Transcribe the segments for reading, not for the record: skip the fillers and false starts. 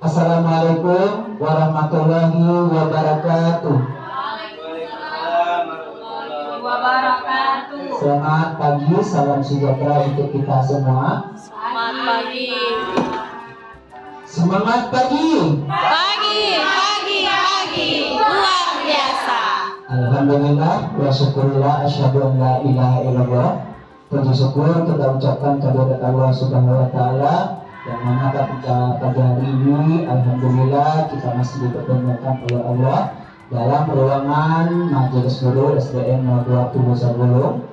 Assalamualaikum warahmatullahi wabarakatuh. Waalaikumsalam warahmatullahi wabarakatuh. Selamat pagi, salam sejahtera untuk kita semua. Selamat pagi. Semangat pagi. Pagi, luar biasa. Alhamdulillah wa syukurillah asyhadu an la ilaha illallah. Puji syukur kita ucapkan kehadirat Allah Subhanahu wa taala yang mana pada pagi hari ini alhamdulillah kita masih dipertemukan oleh Allah dalam ruangan Majelis Guru SDN 02 Sabulung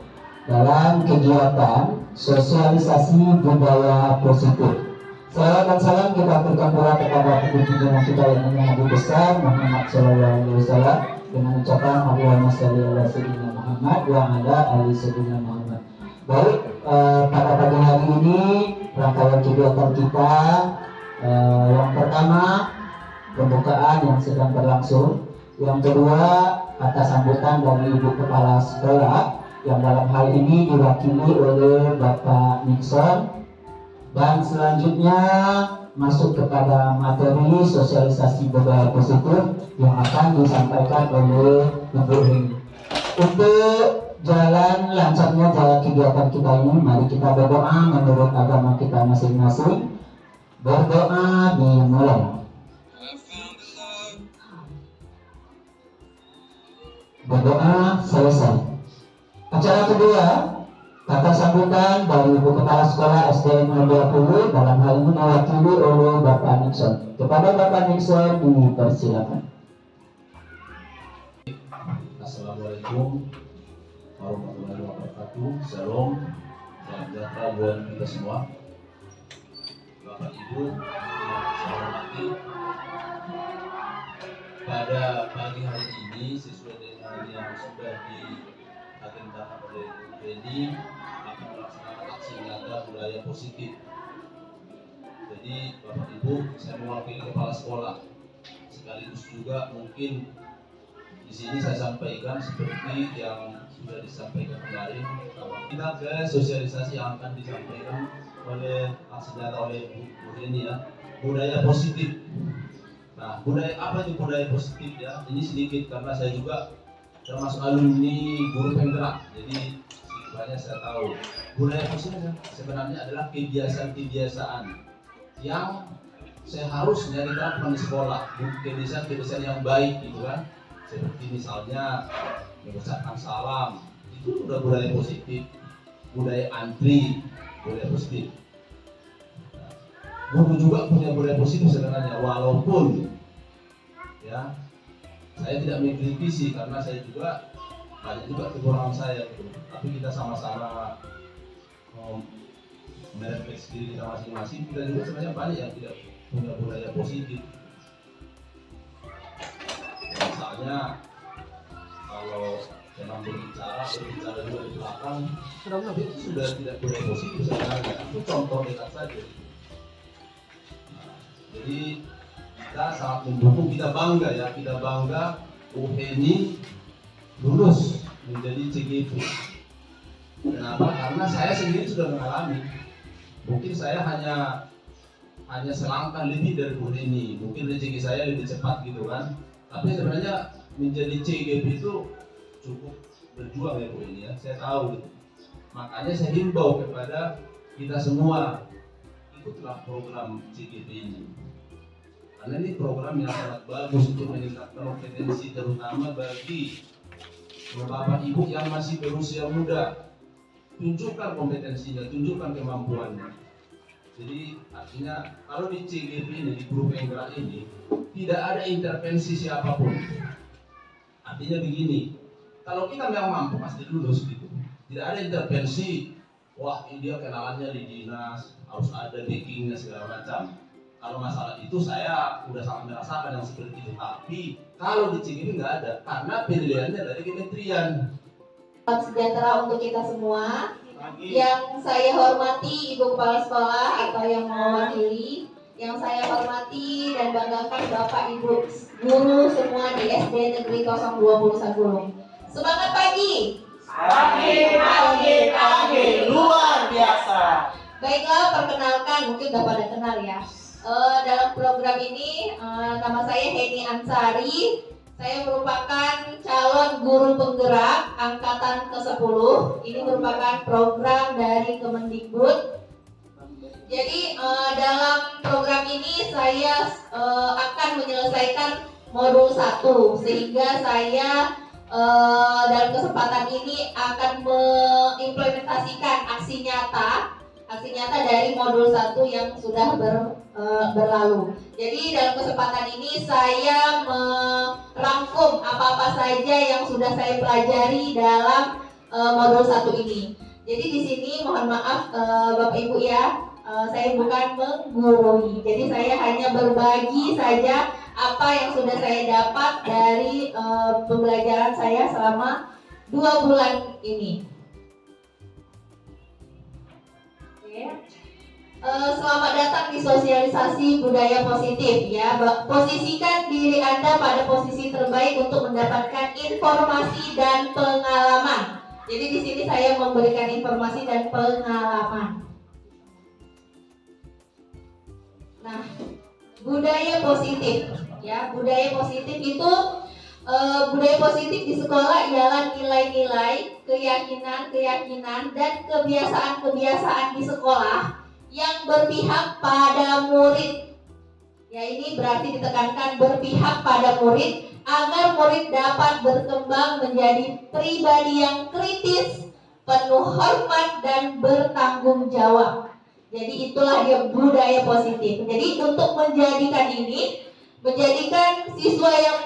dalam kegiatan sosialisasi budaya positif. Salawat dan salam kita berikan pula kepada pimpinan kita yang Nabi besar Muhammad Sallallahu Alaihi Wasallam dengan ucapan Allahumma sholli ala sayyidina Muhammad wa ala ali sayyidina Muhammad. Baik, pada pagi hari ini rangkaian kegiatan kita yang pertama pembukaan yang sedang berlangsung, yang kedua kata sambutan dari Ibu Kepala Sekolah yang dalam hal ini diwakili oleh Bapak Nixon, dan selanjutnya masuk kepada materi sosialisasi budaya positif yang akan disampaikan oleh Ibu Heni. Untuk jalan lancarnya jalan kegiatan kita ini, mari kita berdoa menurut agama kita masing-masing. Berdoa dimulai. Berdoa selesai. Acara kedua, kata sambutan dari Ibu Kepala Sekolah SDN 20 dalam hal ini mewakili oleh Bapak Nixon. Kepada Bapak Nixon dipersilakan. Assalamualaikum warahmatullahi wabarakatuh. Shalom, salam sejahtera buat kita semua. Bapak Ibu yang saya hormati, pada pagi hari ini sesuai dengan yang sudah diagendakan oleh Bu Beni akan melaksanakan aksi nyata budaya positif. Jadi Bapak Ibu, saya mewakili kepala sekolah sekaligus juga mungkin di sini saya sampaikan seperti yang sudah disampaikan kemarin, kita ke sosialisasi yang akan disampaikan oleh aksi nyata oleh Bu Heni ya, budaya positif. Nah, budaya apa itu budaya positif ya? Ini sedikit karena saya juga termasuk alumni guru penggerak, jadi banyak saya tahu. Budaya positif sebenarnya adalah kebiasaan-kebiasaan yang seharusnya diterapkan di sekolah, kebiasaan-kebiasaan yang baik gitu kan. Seperti misalnya mengucapkan salam, itu udah budaya positif. Budaya antri, budaya positif. Guru juga punya budaya positif sebenarnya, walaupun ya saya tidak mengkritisi karena saya juga banyak juga kekurangan saya gitu. Tapi kita sama-sama merefleksi diri kita masing-masing. Kita juga sebenarnya banyak yang tidak punya budaya positif. Misalnya kalau memang berbicara juga di belakang, itu sudah tidak boleh positif sebenarnya. Itu contoh dekat saja. Nah, jadi kita sangat mendukung, kita bangga Bu Heni lulus menjadi CGP. Kenapa? Karena saya sendiri sudah mengalami. Mungkin saya hanya selangkah lebih dari Bu Heni. Mungkin rezeki saya lebih cepat gitu kan. Tapi sebenarnya menjadi CGP itu cukup berjuang ya Bu ini ya, saya tahu gitu. Makanya saya himbau kepada kita semua, ikutlah program CGP ini. Karena ini program yang sangat bagus untuk meningkatkan kompetensi terutama bagi bapak ibu yang masih berusia muda. Tunjukkan kompetensinya, tunjukkan kemampuannya. Jadi artinya kalau di CGP ini, di grup penggerak ini, tidak ada intervensi siapapun. Artinya begini, kalau kita memang mampu pasti lulus gitu. Tidak ada intervensi, wah ini dia kenalannya di dinas, harus ada backingnya segala macam. Kalau masalah itu saya udah sangat merasakan yang seperti itu. Tapi kalau di CGP nggak ada, karena pilihannya dari kementerian. Sejahtera untuk kita semua. Yang saya hormati Ibu Kepala Sekolah atau yang mewakili, yang saya hormati dan banggakan Bapak Ibu guru semua di SD Negeri 020 Sabulung. Semangat pagi. Pagi, luar biasa. Baiklah, perkenalkan, mungkin udah pada kenal ya. dalam program ini nama saya Heni Ansari. Saya merupakan calon guru penggerak angkatan ke-10. Ini merupakan program dari Kemendikbud. Jadi dalam program ini saya akan menyelesaikan modul 1, sehingga saya dalam kesempatan ini akan mengimplementasikan aksi nyata dari modul 1 yang sudah berlalu. Jadi dalam kesempatan ini saya merangkum apa-apa saja yang sudah saya pelajari dalam modul 1 ini. Jadi di sini mohon maaf Bapak Ibu ya, saya bukan menggurui. Jadi saya hanya berbagi saja apa yang sudah saya dapat dari pembelajaran saya selama 2 bulan ini. Selamat datang di sosialisasi budaya positif ya. Posisikan diri Anda pada posisi terbaik untuk mendapatkan informasi dan pengalaman. Jadi di sini saya memberikan informasi dan pengalaman. Nah, budaya positif ya. Budaya positif itu budaya positif di sekolah ialah nilai-nilai, keyakinan dan kebiasaan-kebiasaan di sekolah yang berpihak pada murid. Ya, ini berarti ditekankan berpihak pada murid agar murid dapat berkembang menjadi pribadi yang kritis, penuh hormat dan bertanggung jawab. Jadi itulah dia budaya positif. Jadi untuk menjadikan siswa yang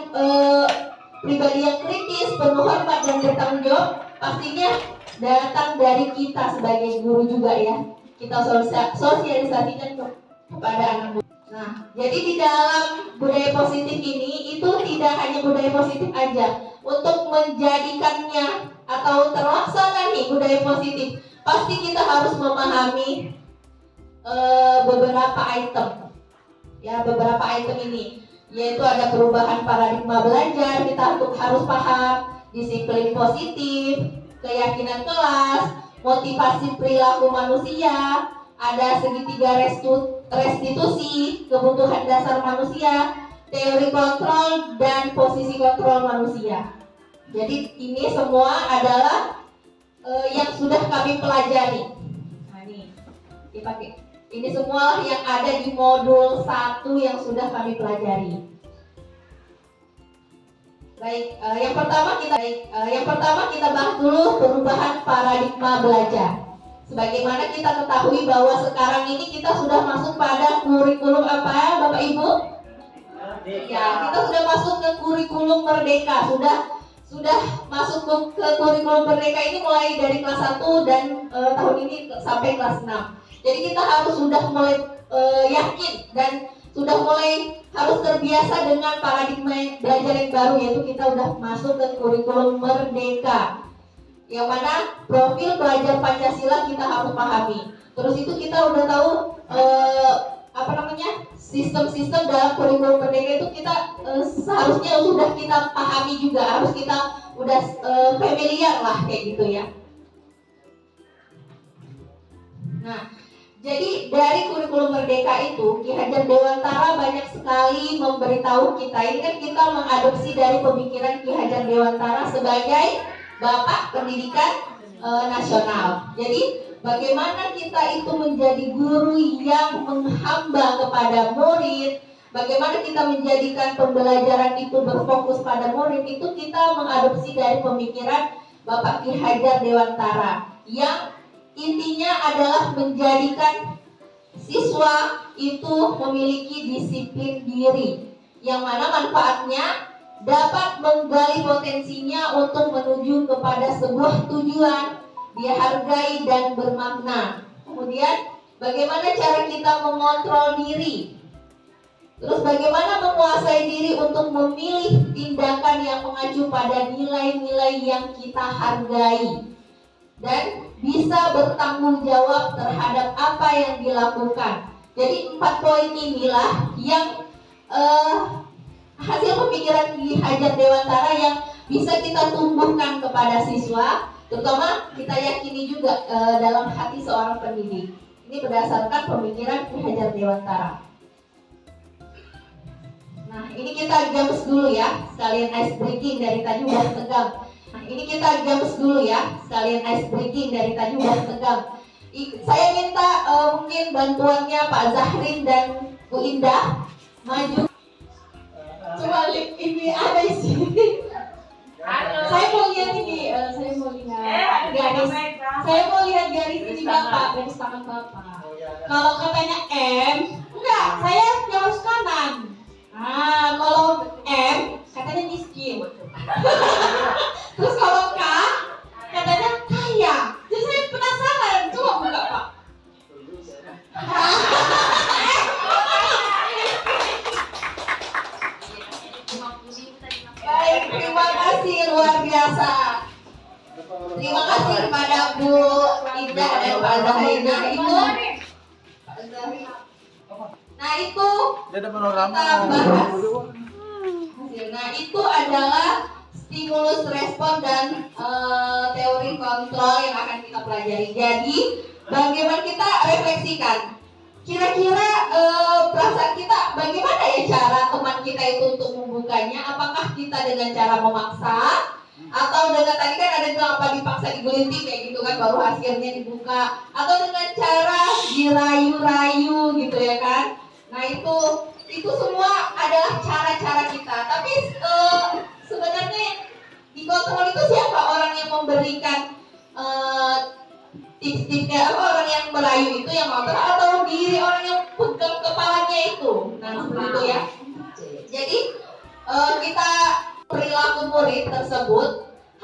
pribadi yang kritis, penuh hormat dan bertanggung jawab, pastinya datang dari kita sebagai guru juga ya. Kita sosialisasikan kepada anak murid. Nah, jadi di dalam budaya positif ini itu tidak hanya budaya positif aja. Untuk menjadikannya atau terlaksana nih budaya positif, pasti kita harus memahami beberapa item. Ya, beberapa item ini yaitu ada perubahan paradigma belajar, kita harus paham disiplin positif, keyakinan kelas, motivasi perilaku manusia, ada segitiga restitusi, kebutuhan dasar manusia, teori kontrol dan posisi kontrol manusia. Jadi ini semua adalah yang sudah kami pelajari. Nah ini dipakai. Ini semua yang ada di modul 1 yang sudah kami pelajari. Baik, yang pertama kita bahas dulu perubahan paradigma belajar. Sebagaimana kita ketahui bahwa sekarang ini kita sudah masuk pada kurikulum apa, Bapak Ibu? Ya, kita sudah masuk ke kurikulum merdeka. Sudah masuk ke kurikulum merdeka ini mulai dari kelas 1 dan tahun ini sampai kelas 6. Jadi kita sudah mulai yakin dan sudah mulai harus terbiasa dengan paradigma belajar yang baru, yaitu kita udah masuk ke kurikulum merdeka, yang mana profil belajar Pancasila kita harus pahami. Terus itu kita udah tahu sistem-sistem dalam kurikulum merdeka itu kita seharusnya sudah kita pahami juga, harus kita udah familiar lah kayak gitu ya. Nah, jadi dari kurikulum merdeka itu Ki Hajar Dewantara banyak sekali memberitahu kita. Ini kan kita mengadopsi dari pemikiran Ki Hajar Dewantara sebagai Bapak Pendidikan Nasional. Jadi bagaimana kita itu menjadi guru yang menghamba kepada murid, bagaimana kita menjadikan pembelajaran itu berfokus pada murid, itu kita mengadopsi dari pemikiran Bapak Ki Hajar Dewantara yang intinya adalah menjadikan siswa itu memiliki disiplin diri, yang mana manfaatnya dapat menggali potensinya untuk menuju kepada sebuah tujuan, dihargai dan bermakna. Kemudian bagaimana cara kita mengontrol diri, terus bagaimana menguasai diri untuk memilih tindakan yang mengacu pada nilai-nilai yang kita hargai, dan bisa bertanggung jawab terhadap apa yang dilakukan. Jadi 4 poin inilah yang hasil pemikiran Ki Hajar Dewantara yang bisa kita tumbuhkan kepada siswa, terutama kita yakini juga dalam hati seorang pendidik. Ini berdasarkan pemikiran Ki Hajar Dewantara. Nah, ini kita jams dulu ya, sekalian ice breaking dari tadi udah tegang. Nah, ini kita jams dulu ya, sekalian ice breaking dari tadi udah tegang. Saya minta mungkin bantuannya Pak Zahrin dan Bu Indah maju. Coba ini ada di sini. Saya mau lihat ini, saya mau lihat garis. Saya mau lihat garis ini Bapak, garis tangan Bapak. Kalau katanya M, enggak, saya harus kanan. Ah, kalau M katanya miskin. Terus kalau K katanya kaya. Jadi saya penasaran, coba buka Pak. Baik, terima kasih luar biasa. Terima kasih kepada Bu Indah dan Pak Zahrin. Nah itu kita bahas. Nah itu adalah stimulus respon dan teori kontrol yang akan kita pelajari. Jadi bagaimana kita refleksikan. Kira-kira perasaan kita bagaimana ya cara teman kita itu untuk membukanya? Apakah kita dengan cara memaksa atau dengan tadi kan ada bilang apa dipaksa digelinting kayak gitu kan baru hasilnya dibuka, atau dengan cara dirayu-rayu gitu ya kan? Nah itu semua adalah cara-cara kita. Tapi sebenarnya yang dikontrol itu siapa? Orang yang memberikan tips-tipsnya, orang yang merayu itu yang kontrol atau diri orang yang pegang kepalanya itu. Nah seperti itu ya. Jadi kita perilaku murid tersebut.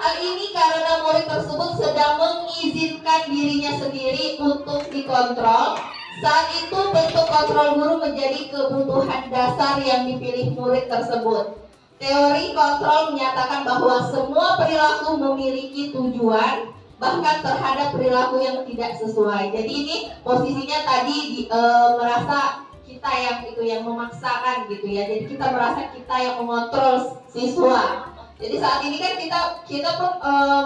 Hal ini karena murid tersebut sedang mengizinkan dirinya sendiri untuk dikontrol. Saat itu bentuk kontrol guru menjadi kebutuhan dasar yang dipilih murid tersebut. Teori kontrol menyatakan bahwa semua perilaku memiliki tujuan, bahkan terhadap perilaku yang tidak sesuai. Jadi ini posisinya tadi merasa kita yang memaksakan gitu ya. Jadi kita merasa kita yang mengontrol siswa. Jadi saat ini kan kita pun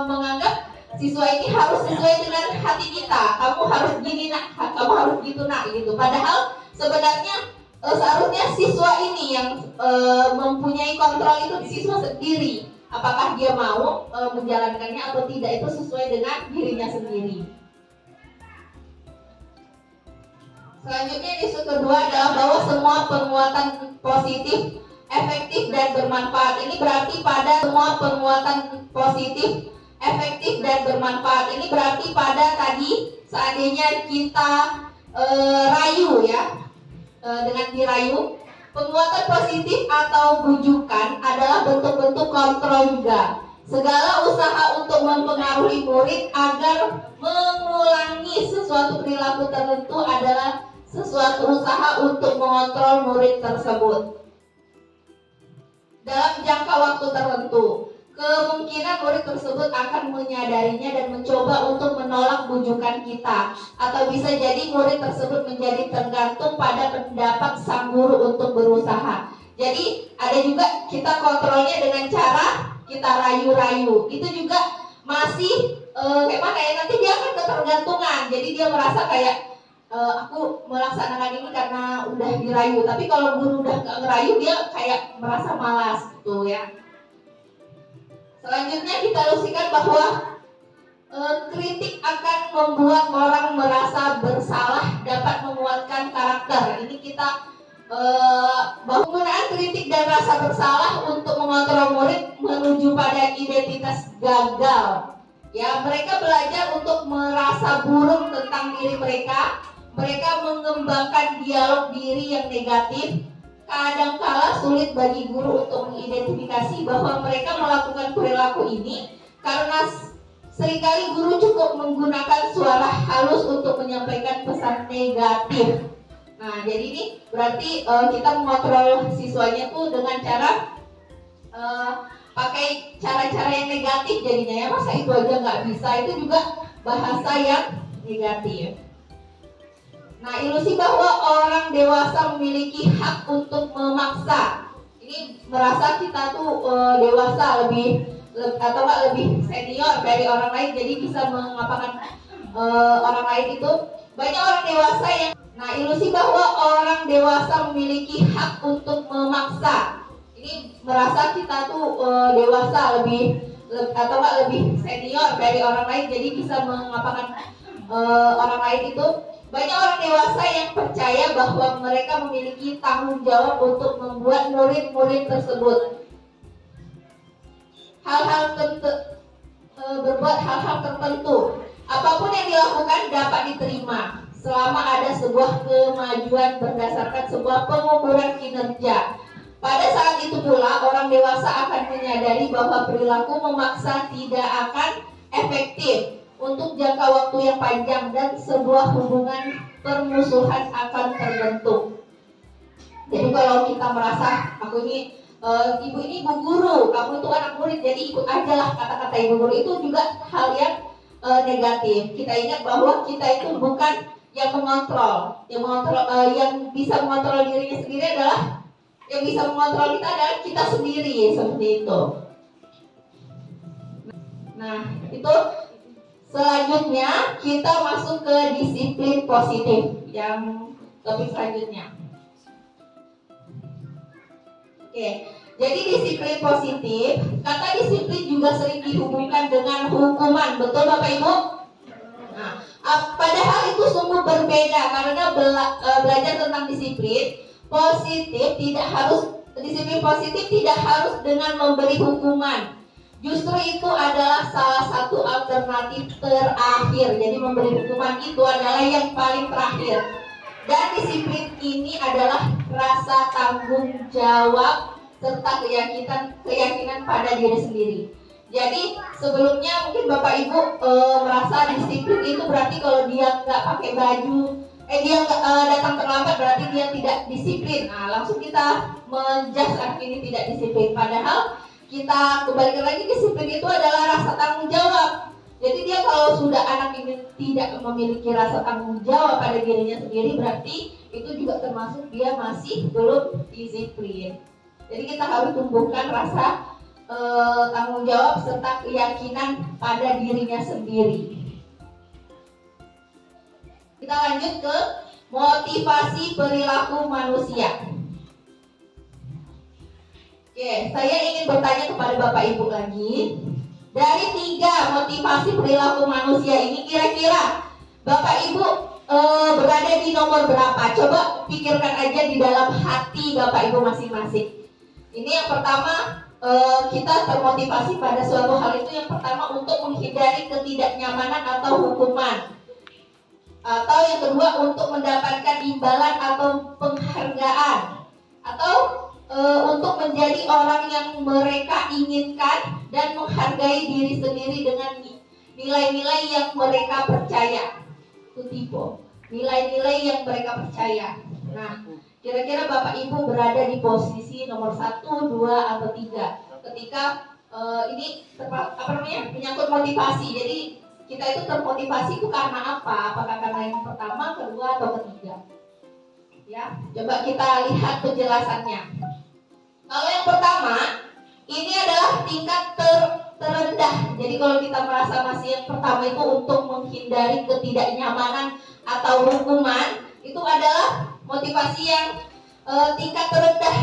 menganggap siswa ini harus sesuai dengan hati kita. Kamu harus gini nak, kamu harus gitu nak gitu. Padahal sebenarnya seharusnya siswa ini yang mempunyai kontrol itu siswa sendiri. Apakah dia mau menjalankannya atau tidak itu sesuai dengan dirinya sendiri. Selanjutnya isu kedua adalah bahwa semua penguatan positif, efektif dan bermanfaat. Ini berarti pada semua penguatan positif, efektif dan bermanfaat. Ini berarti pada tadi seandainya kita rayu ya, dengan dirayu, penguatan positif atau bujukan adalah bentuk-bentuk kontrol juga. Segala usaha untuk mempengaruhi murid agar mengulangi sesuatu perilaku tertentu adalah sesuatu usaha untuk mengontrol murid tersebut dalam jangka waktu tertentu. Kemungkinan murid tersebut akan menyadarinya dan mencoba untuk menolak bujukan kita, atau bisa jadi murid tersebut menjadi tergantung pada pendapat sang guru untuk berusaha. Jadi ada juga kita kontrolnya dengan cara kita rayu-rayu. Itu juga masih kayak mana ya, nanti dia akan ketergantungan. Jadi dia merasa kayak aku melaksanakan ini karena udah dirayu. Tapi kalau guru udah gak ngerayu, dia kayak merasa malas gitu ya. Selanjutnya kita ilustrasikan bahwa kritik akan membuat orang merasa bersalah, dapat menguatkan karakter. Ini kita penggunaan kritik dan rasa bersalah untuk mengontrol murid menuju pada identitas gagal. Ya, mereka belajar untuk merasa buruk tentang diri mereka. Mereka mengembangkan dialog diri yang negatif. Kadangkala sulit bagi guru untuk mengidentifikasi bahwa mereka melakukan perilaku ini karena seringkali guru cukup menggunakan suara halus untuk menyampaikan pesan negatif. Nah, jadi ini berarti kita mengontrol siswanya tuh dengan cara pakai cara-cara yang negatif jadinya ya. Masa itu aja nggak bisa, itu juga bahasa yang negatif. Nah, ilusi bahwa orang dewasa memiliki hak untuk memaksa. Ini merasa kita tuh dewasa lebih senior dari orang lain, jadi bisa mengapakan orang lain itu. Banyak orang dewasa yang ilusi bahwa orang dewasa memiliki hak untuk memaksa. merasa kita tuh dewasa, atau nggak lebih senior dari orang lain, jadi bisa mengapakan orang lain itu. Banyak orang dewasa yang percaya bahwa mereka memiliki tanggung jawab untuk membuat murid-murid tersebut berbuat hal-hal tertentu. Apapun yang dilakukan dapat diterima selama ada sebuah kemajuan berdasarkan sebuah pengukuran kinerja. Pada saat itu pula orang dewasa akan menyadari bahwa perilaku memaksa tidak akan efektif untuk jangka waktu yang panjang dan sebuah hubungan permusuhan akan terbentuk. Jadi kalau kita merasa aku ini ibu ini ibu guru, kamu itu anak murid, jadi ikut aja lah kata-kata ibu guru, itu juga hal yang negatif. Kita ingat bahwa kita itu bukan yang mengontrol, yang bisa mengontrol dirinya sendiri adalah yang bisa mengontrol kita adalah kita sendiri, seperti itu. Nah, itu selanjutnya kita masuk ke disiplin positif yang topik selanjutnya. Oke, jadi disiplin positif, kata disiplin juga sering dihubungkan dengan hukuman, betul Bapak Ibu? Nah, padahal itu sungguh berbeda karena belajar tentang disiplin positif tidak harus dengan memberi hukuman. Justru itu adalah salah satu alternatif terakhir. Jadi memberi hukuman itu adalah yang paling terakhir. Dan disiplin ini adalah rasa tanggung jawab serta keyakinan pada diri sendiri. Jadi sebelumnya mungkin Bapak Ibu merasa disiplin itu berarti kalau dia nggak pakai baju, dia nggak datang terlambat berarti dia tidak disiplin. Nah, langsung kita menjudge anak ini tidak disiplin. Padahal kita kembalikan lagi, disiplin itu adalah rasa tanggung jawab. Jadi dia kalau sudah anak ini tidak memiliki rasa tanggung jawab pada dirinya sendiri, berarti itu juga termasuk dia masih belum disiplin. Jadi kita harus tumbuhkan rasa tanggung jawab serta keyakinan pada dirinya sendiri. Kita lanjut ke motivasi perilaku manusia. Oke, saya ingin bertanya kepada Bapak Ibu lagi. Dari 3 motivasi perilaku manusia ini, kira-kira Bapak Ibu berada di nomor berapa? Coba pikirkan aja di dalam hati Bapak Ibu masing-masing. Ini yang pertama, kita termotivasi pada suatu hal itu yang pertama untuk menghindari ketidaknyamanan atau hukuman. Atau yang kedua untuk mendapatkan imbalan atau penghargaan. Atau untuk menjadi orang yang mereka inginkan dan menghargai diri sendiri dengan nilai-nilai yang mereka percaya. Itu tipe nilai-nilai yang mereka percaya. Nah, kira-kira Bapak Ibu berada di posisi nomor 1, 2, atau 3 ketika ini menyangkut motivasi. Jadi kita itu termotivasi itu karena apa? Apakah karena yang pertama, kedua, atau ketiga? Ya, coba kita lihat penjelasannya. Kalau yang pertama, ini adalah tingkat terendah. Jadi kalau kita merasa masih yang pertama itu untuk menghindari ketidaknyamanan atau hukuman, itu adalah motivasi yang tingkat terendah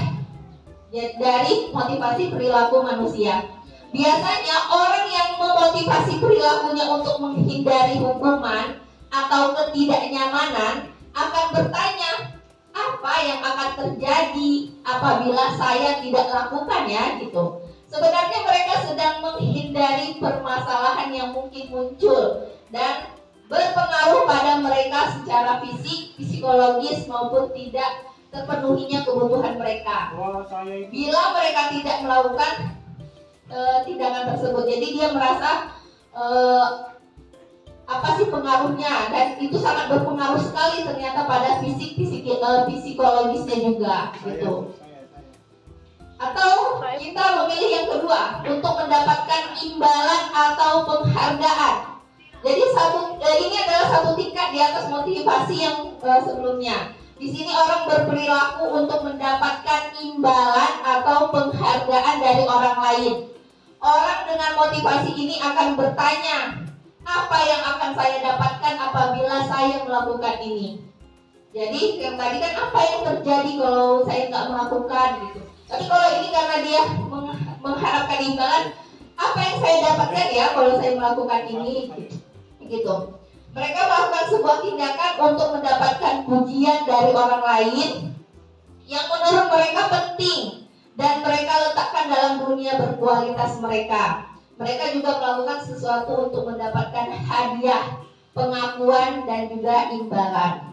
dari motivasi perilaku manusia. Biasanya orang yang memotivasi perilakunya untuk menghindari hukuman atau ketidaknyamanan akan bertanya, apa yang akan terjadi apabila saya tidak lakukan ya gitu. Sebenarnya mereka sedang menghindari permasalahan yang mungkin muncul dan berpengaruh pada mereka secara fisik, psikologis maupun tidak terpenuhinya kebutuhan mereka. Bila mereka tidak melakukan tindakan tersebut, jadi dia merasa apa sih pengaruhnya, dan itu sangat berpengaruh sekali ternyata pada psikologisnya juga gitu. Atau kita memilih yang kedua untuk mendapatkan imbalan atau penghargaan. Jadi ini adalah satu tingkat di atas motivasi yang sebelumnya. Di sini orang berperilaku untuk mendapatkan imbalan atau penghargaan dari orang lain. Orang dengan motivasi ini akan bertanya, apa yang akan saya dapatkan apabila saya melakukan ini? Jadi yang tadi kan apa yang terjadi kalau saya nggak melakukan gitu. Tapi kalau ini karena dia mengharapkan imbalan, apa yang saya dapatkan ya kalau saya melakukan ini, gitu. Mereka melakukan sebuah tindakan untuk mendapatkan pujian dari orang lain yang menurut mereka penting dan mereka letakkan dalam dunia berkualitas mereka. Mereka juga melakukan sesuatu untuk mendapatkan hadiah, pengakuan, dan juga imbalan.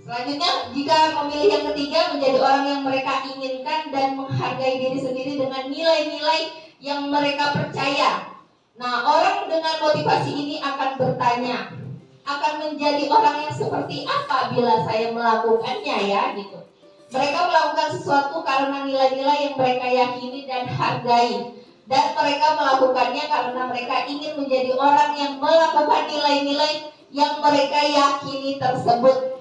Selanjutnya, jika memilih yang ketiga, menjadi orang yang mereka inginkan dan menghargai diri sendiri dengan nilai-nilai yang mereka percaya. Nah, orang dengan motivasi ini akan bertanya, akan menjadi orang yang seperti apa bila saya melakukannya ya, gitu. Mereka melakukan sesuatu karena nilai-nilai yang mereka yakini dan hargai. Dan mereka melakukannya karena mereka ingin menjadi orang yang melakukan nilai-nilai yang mereka yakini tersebut.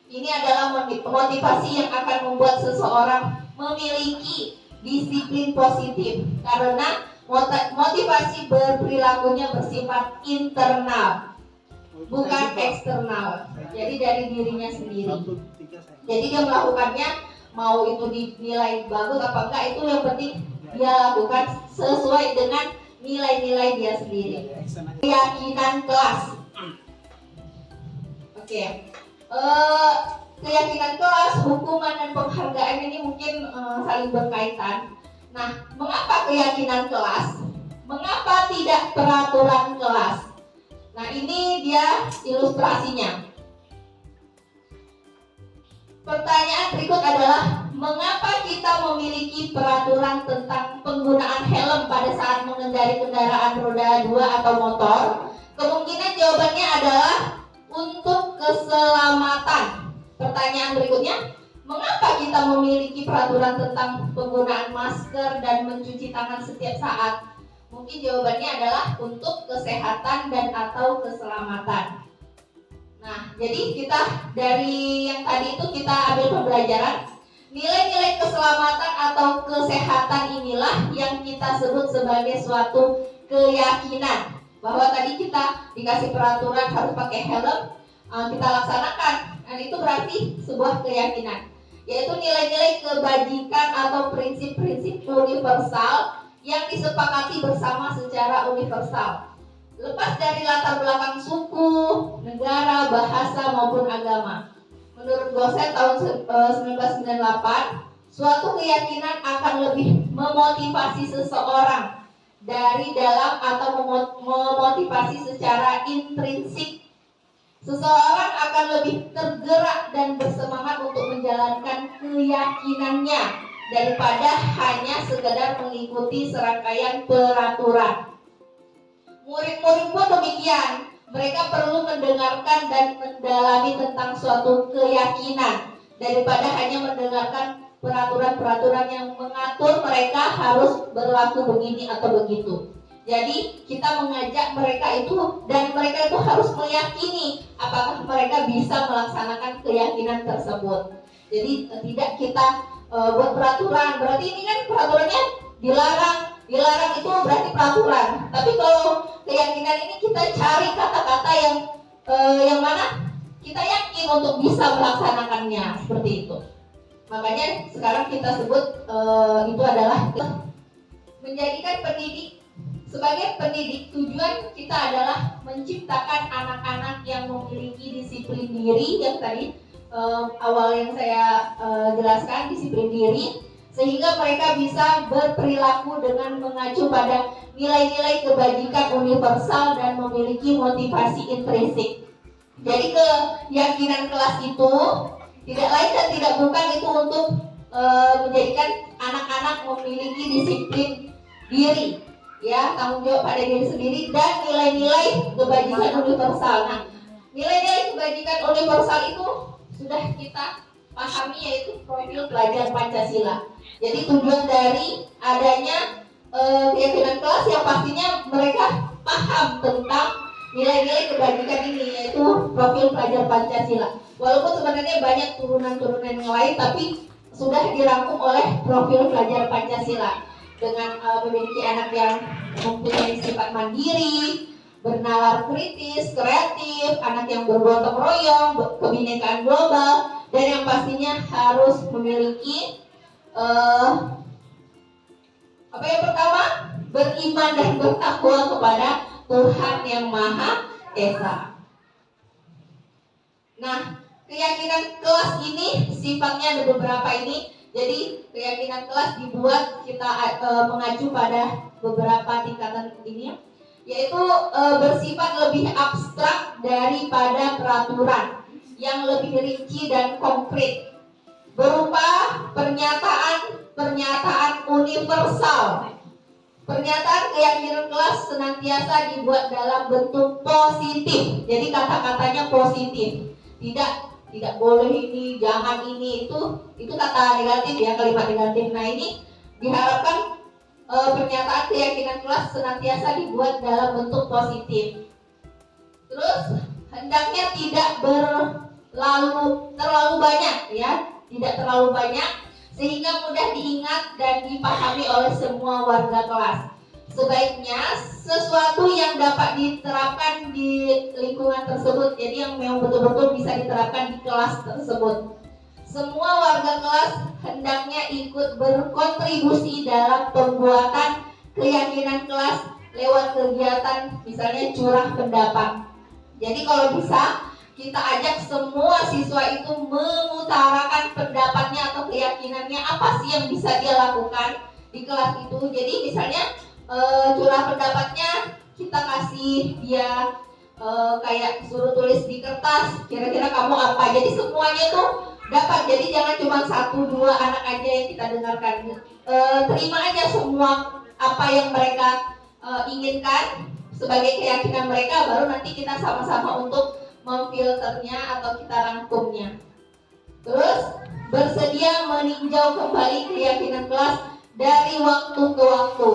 Ini adalah motivasi yang akan membuat seseorang memiliki disiplin positif. Karena motivasi berperilakunya bersifat internal, bukan eksternal. Jadi dari dirinya sendiri. Jadi dia melakukannya, mau itu dinilai bagus apa enggak, itu yang penting dia lakukan sesuai dengan nilai-nilai dia sendiri. Keyakinan kelas. Oke. Keyakinan kelas, hukuman dan penghargaan ini mungkin saling berkaitan. Nah, mengapa keyakinan kelas? Mengapa tidak peraturan kelas? Nah, ini dia ilustrasinya. Pertanyaan berikut adalah, mengapa kita memiliki peraturan tentang penggunaan helm pada saat mengendarai kendaraan roda 2 atau motor? Kemungkinan jawabannya adalah untuk keselamatan. Pertanyaan berikutnya, mengapa kita memiliki peraturan tentang penggunaan masker dan mencuci tangan setiap saat? Mungkin jawabannya adalah untuk kesehatan dan atau keselamatan. Nah, jadi kita dari yang tadi itu kita ambil pembelajaran. Nilai-nilai keselamatan atau kesehatan inilah yang kita sebut sebagai suatu keyakinan. Bahwa tadi kita dikasih peraturan harus pakai helm, kita laksanakan. Dan itu berarti sebuah keyakinan. Yaitu nilai-nilai kebajikan atau prinsip-prinsip universal yang disepakati bersama secara universal. Lepas dari latar belakang suku, negara, bahasa maupun agama. Menurut Gosen tahun 1998, suatu keyakinan akan lebih memotivasi seseorang dari dalam atau memotivasi secara intrinsik. Seseorang akan lebih tergerak dan bersemangat untuk menjalankan keyakinannya daripada hanya sekedar mengikuti serangkaian peraturan. Murid-murid pun demikian. Mereka perlu mendengarkan dan mendalami tentang suatu keyakinan daripada hanya mendengarkan peraturan-peraturan yang mengatur mereka harus berlaku begini atau begitu. Jadi kita mengajak mereka itu, dan mereka itu harus meyakini apakah mereka bisa melaksanakan keyakinan tersebut. Jadi tidak kita buat peraturan, berarti ini kan peraturannya dilarang itu berarti peraturan. Tapi kalau keyakinan ini kita cari kata-kata yang mana kita yakin untuk bisa melaksanakannya, seperti itu. Makanya sekarang kita sebut itu adalah menjadikan pendidik. Sebagai pendidik, tujuan kita adalah menciptakan anak-anak yang memiliki disiplin diri, yang tadi awal yang saya jelaskan, disiplin diri, sehingga mereka bisa berperilaku dengan mengacu pada nilai-nilai kebajikan universal dan memiliki motivasi intrinsik. Jadi keyakinan kelas itu tidak lain dan tidak bukan itu untuk menjadikan anak-anak memiliki disiplin diri, ya, tanggung jawab pada diri sendiri, dan nilai-nilai kebajikan universal. Nah, nilai-nilai kebajikan universal itu sudah kita pahami, yaitu profil pelajar Pancasila. Jadi tujuan dari adanya keyakinan kelas yang pastinya mereka paham tentang nilai-nilai kebajikan ini, yaitu profil pelajar Pancasila. Walaupun sebenarnya banyak turunan-turunan yang lain, tapi sudah dirangkum oleh profil pelajar Pancasila dengan memiliki anak yang mempunyai sifat mandiri, bernalar kritis, kreatif, anak yang bergotong royong, kebinekaan global, dan yang pastinya harus memiliki apa yang pertama? Beriman dan bertakwa kepada Tuhan yang Maha Esa. Nah, keyakinan kelas ini sifatnya ada beberapa ini. Jadi keyakinan kelas dibuat kita mengacu pada beberapa tingkatan ini, yaitu bersifat lebih abstrak daripada peraturan yang lebih rinci dan konkret, berupa pernyataan universal. Pernyataan keyakinan kelas senantiasa dibuat dalam bentuk positif. Jadi kata-katanya positif. Tidak boleh ini, jangan ini, itu kata negatif ya, kalimat negatif. Nah, ini diharapkan pernyataan keyakinan kelas senantiasa dibuat dalam bentuk positif. Terus hendaknya tidak terlalu banyak ya, tidak terlalu banyak sehingga mudah diingat dan dipahami oleh semua warga kelas. Sebaiknya sesuatu yang dapat diterapkan di lingkungan tersebut, jadi yang memang betul-betul bisa diterapkan di kelas tersebut. Semua warga kelas hendaknya ikut berkontribusi dalam pembuatan keyakinan kelas lewat kegiatan misalnya curah pendapat. Jadi kalau bisa kita ajak semua siswa itu mengutarakan pendapatnya atau keyakinannya, apa sih yang bisa dia lakukan di kelas itu. Jadi misalnya curah pendapatnya kita kasih dia kayak suruh tulis di kertas, kira-kira kamu apa. Jadi semuanya tuh dapat. Jadi jangan cuma 1-2 anak aja yang kita dengarkan. Terima aja semua apa yang mereka inginkan sebagai keyakinan mereka, baru nanti kita sama-sama untuk memfilternya atau kita rangkumnya. Terus bersedia meninjau kembali keyakinan kelas dari waktu ke waktu.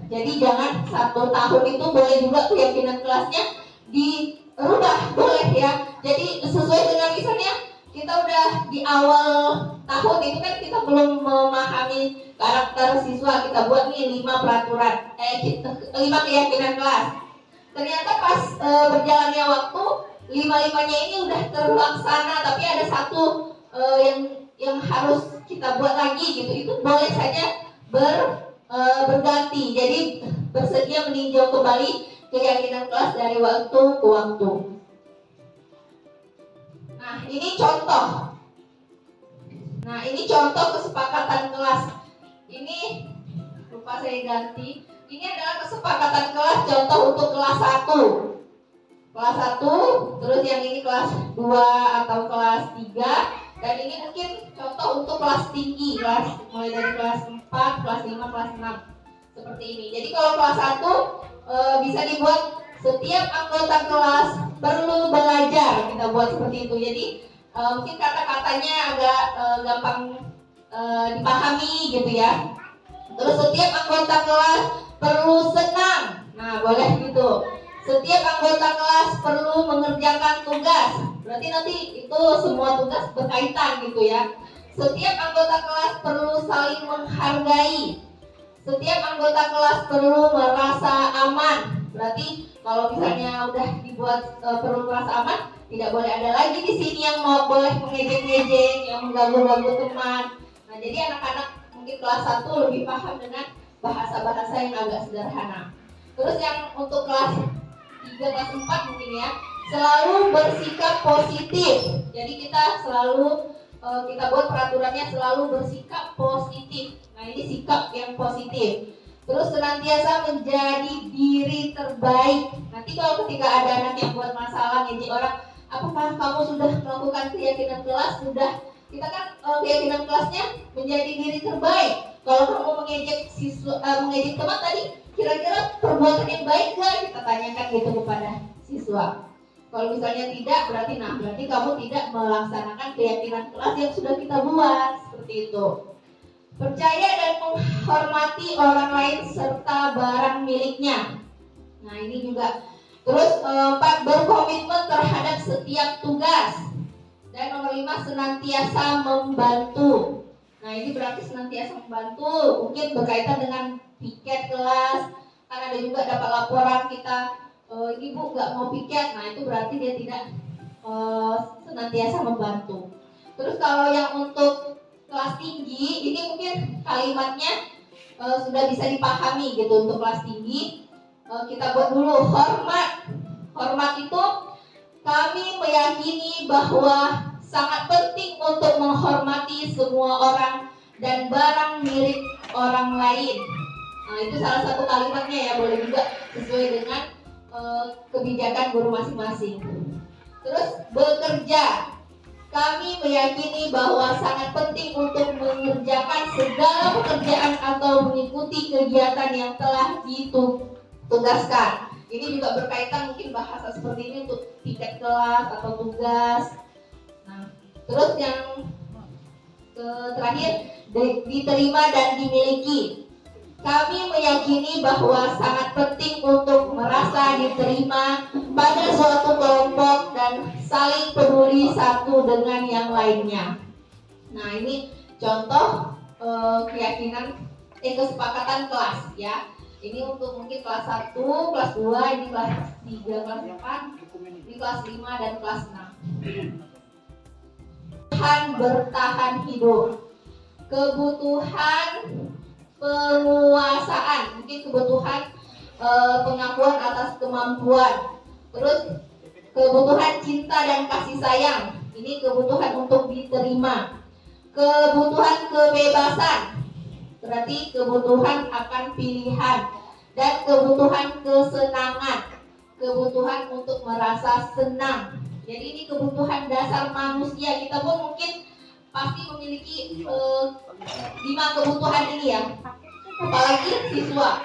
Jadi jangan 1 tahun itu boleh juga keyakinan kelasnya dirubah, boleh ya. Jadi sesuai dengan misalnya kita udah di awal tahun itu kan kita belum memahami karakter siswa, kita buat nih 5 peraturan, 5 keyakinan kelas. Ternyata pas berjalannya waktu 5-5-nya ini udah terlaksana, tapi ada 1 yang harus kita buat lagi gitu. Itu boleh saja berganti. Jadi bersedia meninjau kembali keyakinan kelas dari waktu ke waktu. Nah, ini contoh kesepakatan kelas. Ini lupa saya ganti. Ini adalah kesepakatan kelas contoh untuk kelas 1. Kelas 1, terus yang ini kelas 2 atau kelas 3, dan ini mungkin contoh untuk kelas tinggi, mulai dari kelas 4, kelas 5, kelas 6. Seperti ini. Jadi kalau kelas 1 bisa dibuat setiap anggota kelas perlu belajar, kita buat seperti itu. Jadi mungkin kata-katanya agak gampang dipahami gitu ya. Terus setiap anggota kelas perlu senang. Nah, boleh gitu. Setiap anggota kelas perlu mengerjakan tugas. Berarti nanti itu semua tugas berkaitan gitu ya. Setiap anggota kelas perlu saling menghargai. Setiap anggota kelas perlu merasa aman. Berarti kalau misalnya udah dibuat perlu merasa aman, tidak boleh ada lagi di sini yang mau boleh mengejek-ngejek, yang mengganggu-ganggu teman. Nah, jadi anak-anak mungkin kelas 1 lebih paham dengan bahasa-bahasa yang agak sederhana. Terus yang untuk kelas 3, kelas 4 mungkin ya, selalu bersikap positif. Jadi kita selalu kita buat peraturannya selalu bersikap positif. Nah, ini sikap yang positif. Terus senantiasa menjadi diri terbaik. Nanti kalau ketika ada anak yang buat masalah, ngejek orang, apakah kamu sudah melakukan keyakinan kelas? Sudah. Kita kan keyakinan kelasnya menjadi diri terbaik. Kalau kamu mengejek teman tadi, kira-kira perbuatan yang baik gak? Kita tanyakan gitu kepada siswa. Kalau misalnya tidak, berarti kamu tidak melaksanakan keyakinan kelas yang sudah kita buat. Seperti itu. Percaya dan menghormati orang lain serta barang miliknya. Nah, ini juga. Terus 4, berkomitmen terhadap setiap tugas. Dan nomor 5, senantiasa membantu. Nah, ini berarti senantiasa membantu. Mungkin berkaitan dengan piket kelas. Kan ada juga dapat laporan kita, ibu nggak mau piket. Nah, itu berarti dia tidak senantiasa membantu. Terus kalau yang untuk kelas tinggi, ini mungkin kalimatnya sudah bisa dipahami gitu. Untuk kelas tinggi, kita buat dulu hormat. Hormat itu kami meyakini bahwa sangat penting untuk menghormati semua orang dan barang milik orang lain. Nah, itu salah satu kalimatnya ya, boleh juga sesuai dengan kebijakan guru masing-masing. Terus bekerja. Kami meyakini bahwa sangat penting untuk mengerjakan segala pekerjaan atau mengikuti kegiatan yang telah ditugaskan. Ini juga berkaitan mungkin bahasa seperti ini untuk tiket kelas atau tugas. Nah, terus yang terakhir, diterima dan dimiliki. Kami meyakini bahwa sangat penting untuk merasa diterima pada suatu kelompok dan saling peduli satu dengan yang lainnya. Nah, ini contoh keyakinan kesepakatan kelas ya. Ini untuk mungkin kelas 1, kelas 2, ini kelas 3, kelas 4, ini kelas 5 dan kelas 6. Bertahan hidup. Kebutuhan penguasaan, mungkin kebutuhan pengakuan atas kemampuan. Terus kebutuhan cinta dan kasih sayang, ini kebutuhan untuk diterima. Kebutuhan kebebasan, berarti kebutuhan akan pilihan. Dan kebutuhan kesenangan, kebutuhan untuk merasa senang. Jadi ini kebutuhan dasar manusia. Kita pun mungkin pasti memiliki 5 kebutuhan ini ya. Apalagi siswa,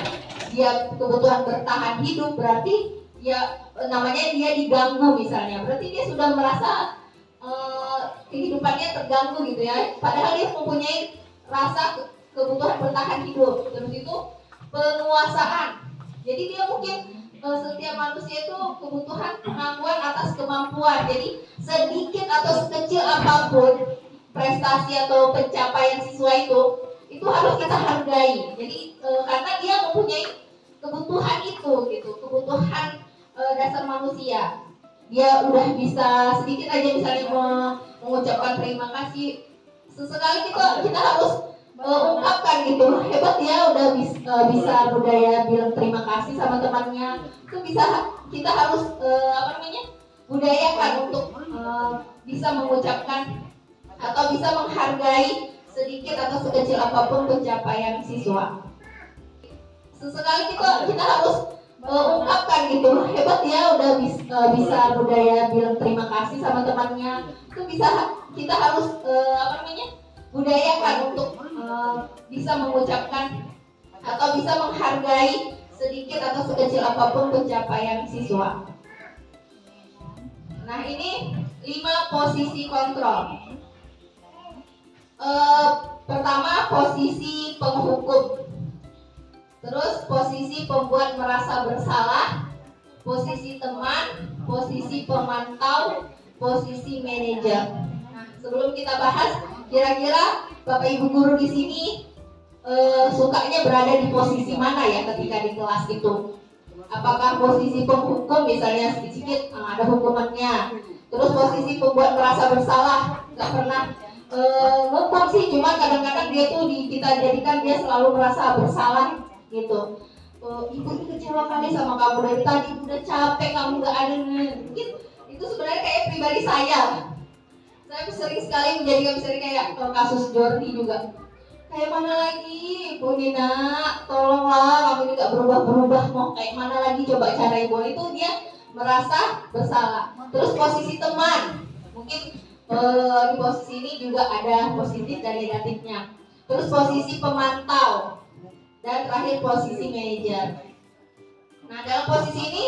dia kebutuhan bertahan hidup, berarti ya namanya dia diganggu misalnya, berarti dia sudah merasa kehidupannya terganggu gitu ya. Padahal dia mempunyai rasa kebutuhan bertahan hidup. Terus itu penguasaan. Jadi dia mungkin setiap manusia itu kebutuhan pengakuan atas kemampuan. Jadi sedikit atau sekecil apapun prestasi atau pencapaian siswa itu harus kita hargai. Jadi karena dia mempunyai kebutuhan itu gitu, kebutuhan dasar manusia. Dia udah bisa sedikit aja misalnya mengucapkan terima kasih. Sesekali kita harus ungkapkan gitu, hebat ya udah bisa budaya bilang terima kasih sama temannya. Itu bisa kita harus budayakan untuk bisa mengucapkan atau bisa menghargai sedikit atau sekecil apapun pencapaian siswa. Sesekali kita harus ungkapkan gitu, hebat ya udah bisa budaya bilang terima kasih sama temannya. Itu bisa kita harus budayakan untuk bisa mengucapkan atau bisa menghargai sedikit atau sekecil apapun pencapaian siswa. Nah, ini 5 posisi kontrol. Pertama, posisi penghukum. Terus posisi pembuat merasa bersalah, posisi teman, posisi pemantau, posisi manajer. Nah, sebelum kita bahas, kira-kira Bapak Ibu guru di sini sukanya berada di posisi mana ya ketika di kelas itu? Apakah posisi penghukum misalnya sedikit ada hukumannya? Terus posisi pembuat merasa bersalah, nggak pernah ngukum sih, cuma kadang-kadang dia tuh kita jadikan dia selalu merasa bersalah gitu. Ibu ini kecewa kali sama kamu dari tadi, udah capek kamu nggak ada. Mungkin itu sebenarnya kayak pribadi saya sering sekali menjadikan misalnya kayak kasus Jordi juga. Kayak mana lagi Ibu Nina, tolonglah kamu ini nggak berubah-berubah, mau kayak mana lagi coba cara Ibu. Itu dia merasa bersalah. Terus posisi teman, mungkin di posisi ini juga ada positif dan negatifnya. Terus posisi pemantau, dan terakhir posisi manajer. Nah, dalam posisi ini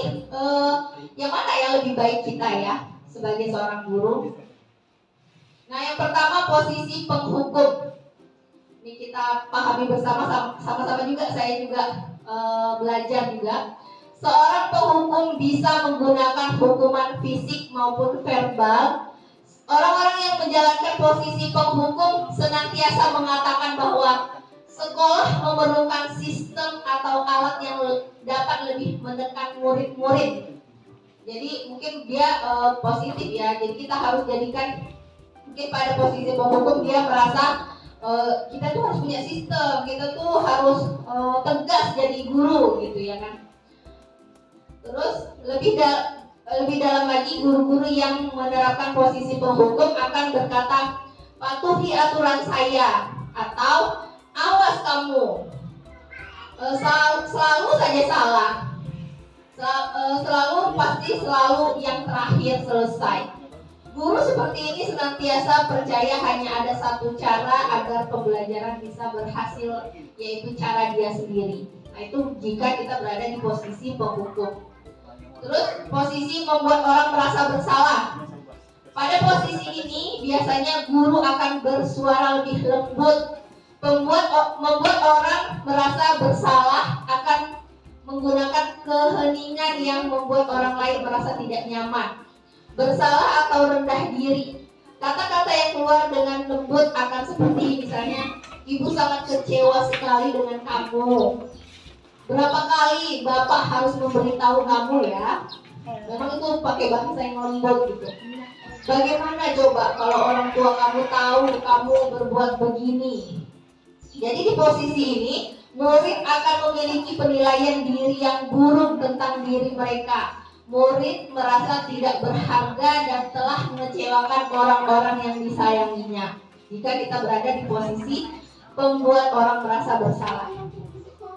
yang mana yang lebih baik kita ya sebagai seorang guru? Nah, yang pertama posisi penghukum. Ini kita pahami bersama, sama-sama juga, saya juga belajar juga. Seorang penghukum bisa menggunakan hukuman fisik maupun verbal. Orang-orang yang menjalankan posisi penghukum senantiasa mengatakan bahwa sekolah memerlukan sistem atau alat yang dapat lebih menekan murid-murid. Jadi mungkin dia positif ya. Jadi kita harus jadikan Mungkin pada posisi penghukum dia merasa kita tuh harus punya sistem, kita tuh harus tegas jadi guru gitu ya kan. Terus lebih dalam lagi, guru-guru yang menerapkan posisi penghukum akan berkata, patuhi aturan saya, atau awas kamu, selalu saja salah, selalu yang terakhir selesai. Guru seperti ini senantiasa percaya hanya ada satu cara agar pembelajaran bisa berhasil, yaitu cara dia sendiri. Nah, itu jika kita berada di posisi penghukum. Terus posisi membuat orang merasa bersalah. Pada posisi ini biasanya guru akan bersuara lebih lembut, membuat orang merasa bersalah, akan menggunakan keheningan yang membuat orang lain merasa tidak nyaman. Bersalah atau rendah diri. Kata-kata yang keluar dengan lembut akan seperti misalnya, ibu sangat kecewa sekali dengan kamu. Berapa kali bapak harus memberitahu kamu ya? Memang itu pakai bahasa yang lembut gitu. Bagaimana coba kalau orang tua kamu tahu kamu berbuat begini? Jadi di posisi ini, murid akan memiliki penilaian diri yang buruk tentang diri mereka. Murid merasa tidak berharga dan telah mengecewakan orang-orang yang disayanginya. Jika kita berada di posisi pembuat orang merasa bersalah.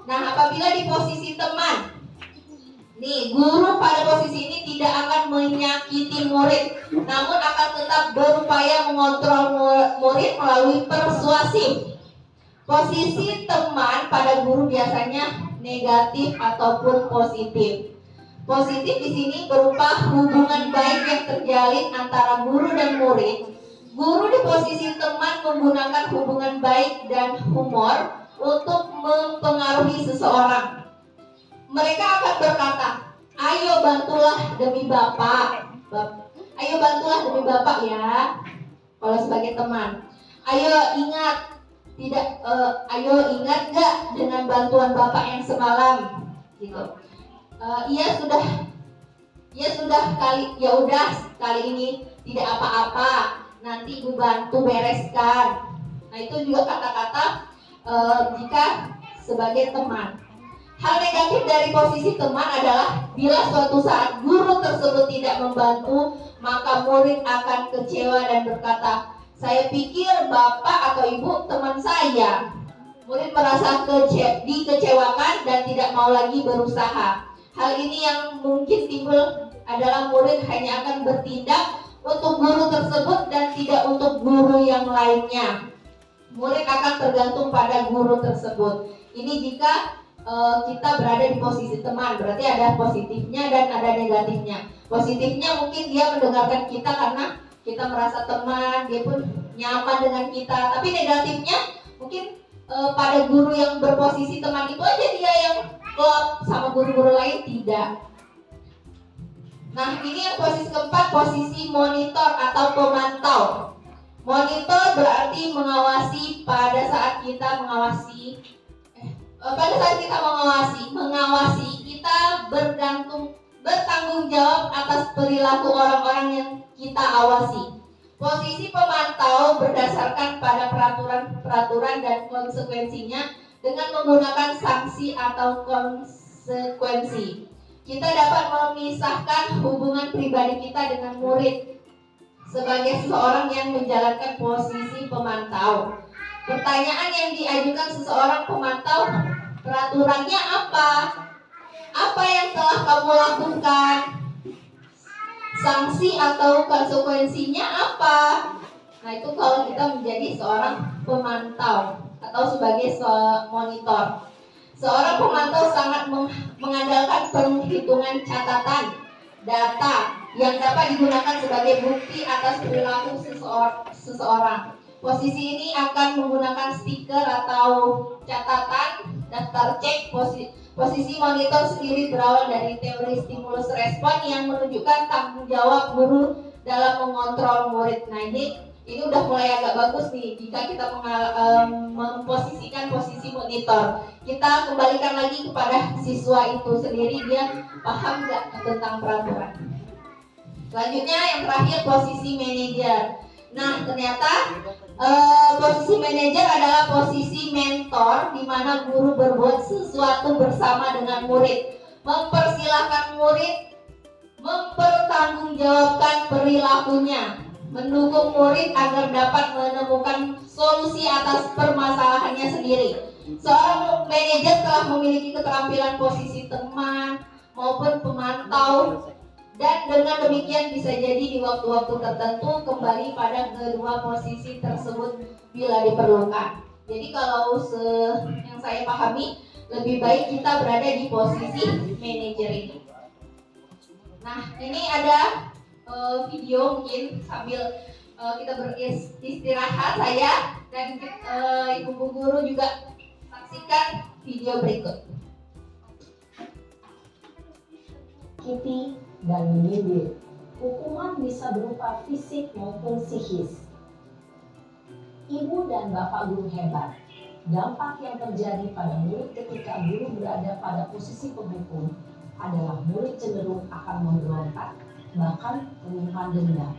Nah, apabila di posisi teman, nih, guru pada posisi ini tidak akan menyakiti murid, namun akan tetap berupaya mengontrol murid melalui persuasif. Posisi teman pada guru biasanya negatif ataupun positif. Positif di sini berupa hubungan baik yang terjalin antara guru dan murid. Guru di posisi teman menggunakan hubungan baik dan humor untuk mempengaruhi seseorang. Mereka akan berkata, ayo bantulah demi Bapak. Ayo bantulah demi Bapak ya. Kalau sebagai teman. Ayo ingat gak dengan bantuan Bapak yang semalam gitu. Kali ini tidak apa-apa, nanti Ibu bantu bereskan. Nah, itu juga kata-kata jika sebagai teman. Hal negatif dari posisi teman adalah bila suatu saat guru tersebut tidak membantu, maka murid akan kecewa dan berkata, saya pikir Bapak atau Ibu teman saya. Murid merasa dikecewakan dan tidak mau lagi berusaha. Hal ini yang mungkin timbul adalah murid hanya akan bertindak untuk guru tersebut dan tidak untuk guru yang lainnya. Murid akan tergantung pada guru tersebut. Ini jika kita berada di posisi teman, berarti ada positifnya dan ada negatifnya. Positifnya mungkin dia mendengarkan kita karena kita merasa teman, dia pun nyaman dengan kita. Tapi negatifnya mungkin pada guru yang berposisi teman itu aja dia yang klop, sama guru-guru lain tidak. Nah, ini yang posisi keempat, posisi monitor atau pemantau. Monitor berarti mengawasi. Pada saat kita mengawasi, kita bertanggung jawab atas perilaku orang-orang yang kita awasi. Posisi pemantau berdasarkan pada peraturan dan konsekuensinya dengan menggunakan sanksi atau konsekuensi. Kita dapat memisahkan hubungan pribadi kita dengan murid sebagai seseorang yang menjalankan posisi pemantau. Pertanyaan yang diajukan seseorang pemantau, peraturannya apa? Apa yang telah kamu lakukan? Sanksi atau konsekuensinya apa? Nah, itu kalau kita menjadi seorang pemantau atau sebagai monitor. Seorang pemantau sangat mengandalkan penghitungan catatan data yang dapat digunakan sebagai bukti atas perilaku seseorang. Posisi ini akan menggunakan stiker atau catatan daftar cek. Posisi monitor sendiri berawal dari teori stimulus respon yang menunjukkan tanggung jawab guru dalam mengontrol murid. Nah, ini udah mulai agak bagus nih jika kita memposisikan posisi monitor. Kita kembalikan lagi kepada siswa itu sendiri, dia paham nggak tentang peraturan. Selanjutnya yang terakhir, posisi manajer. Nah, ternyata posisi manajer adalah posisi mentor di mana guru berbuat sesuatu bersama dengan murid, mempersilahkan murid mempertanggungjawabkan perilakunya, mendukung murid agar dapat menemukan solusi atas permasalahannya sendiri. Seorang manajer telah memiliki keterampilan posisi teman maupun pemantau, dan dengan demikian bisa jadi di waktu-waktu tertentu kembali pada kedua posisi tersebut bila diperlukan. Jadi kalau yang saya pahami, lebih baik kita berada di posisi manajer ini. Nah, ini ada video mungkin sambil kita beristirahat, saya dan ibu guru juga saksikan video berikut. Menyakiti dan menyindir. Hukuman bisa berupa fisik maupun psikis. Ibu dan bapak guru hebat. Dampak yang terjadi pada murid ketika guru berada pada posisi penghukum adalah murid cenderung akan memberontak, bahkan menyimpan dendam.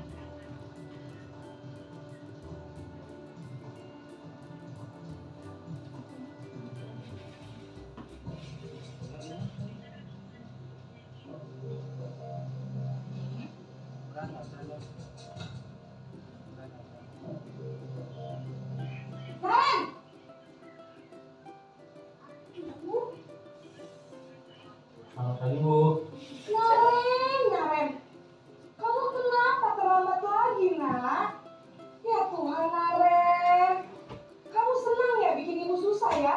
Selamat pagi, Bu. Naren, kamu kenapa terlambat lagi, nak? Ya Tuhan, Naren, kamu senang ya bikin ibu susah ya?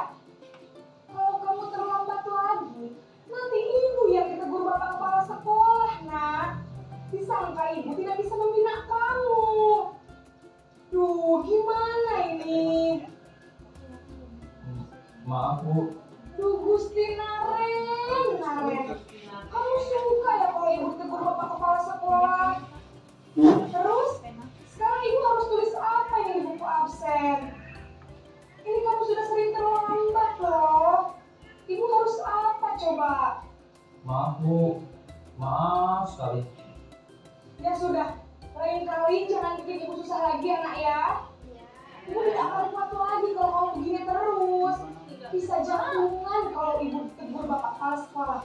Kalau kamu terlambat lagi, nanti ibu yang ditegur bapak kepala sekolah, nak. Disangka ibu tidak bisa membina kamu. Duh, gimana ini? Maaf, Bu. Duh, Gusti Naren, kamu suka ya kalau ibu ditegur bapak kepala sekolah? Terus, sekarang ibu harus tulis apa ini di buku absen? Ini kamu sudah sering terlambat loh. Ibu harus apa coba? Maaf, Bu. Maaf sekali. Ya sudah, lain kali jangan bikin ibu susah lagi ya, nak ya. Ibu tidak akan kuat lagi kalau kamu begini terus. Bisa jantungan kalau ibu ditegur bapak kepala sekolah.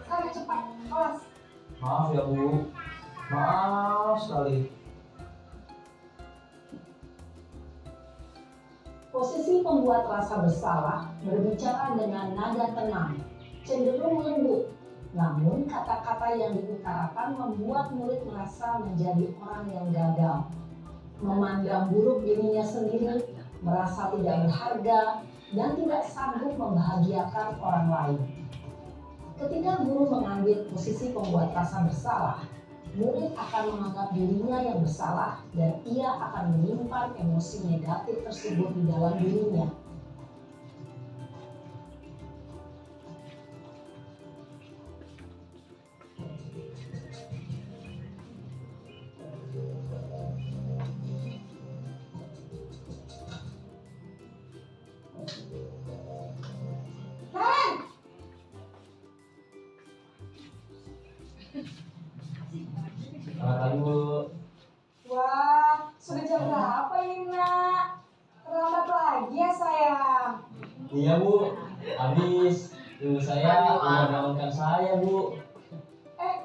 Sekarang cepat, kelas. Maaf ya, Bu. Maaf sekali. Posisi pembuat rasa bersalah berbicara dengan nada tenang, cenderung lembut. Namun kata-kata yang diutarakan membuat murid merasa menjadi orang yang gagal, memandang buruk dirinya sendiri, merasa tidak berharga, dan tidak sanggup membahagiakan orang lain. Ketika guru mengambil posisi pembuat rasa bersalah, murid akan menganggap dirinya yang bersalah dan ia akan menyimpan emosi negatif tersebut di dalam dirinya. Selamat pagi, Bu. Wah, sudah jam berapa ini, nak? Terlambat lagi ya, sayang. Iya, Bu. Habis. Ibu saya membangunkan saya, Bu.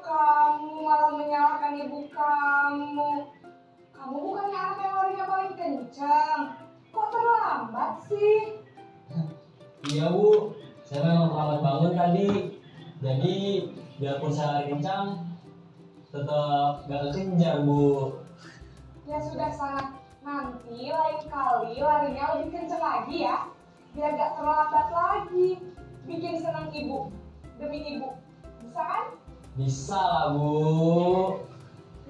Kamu malah menyalahkan ibu kamu. Kamu bukannya anak yang larinya paling kencang. Kok terlambat sih? Iya, Bu. Saya memang terlambat bangun tadi. Jadi, biarpun saya lari kencang, tetap gak kekejar, Bu. Ya sudah sana. Nanti lain kali larinya lebih kencang lagi ya. Biar gak terlambat lagi. Bikin senang ibu. Demi ibu. Bisa kan? Bisa lah, Bu.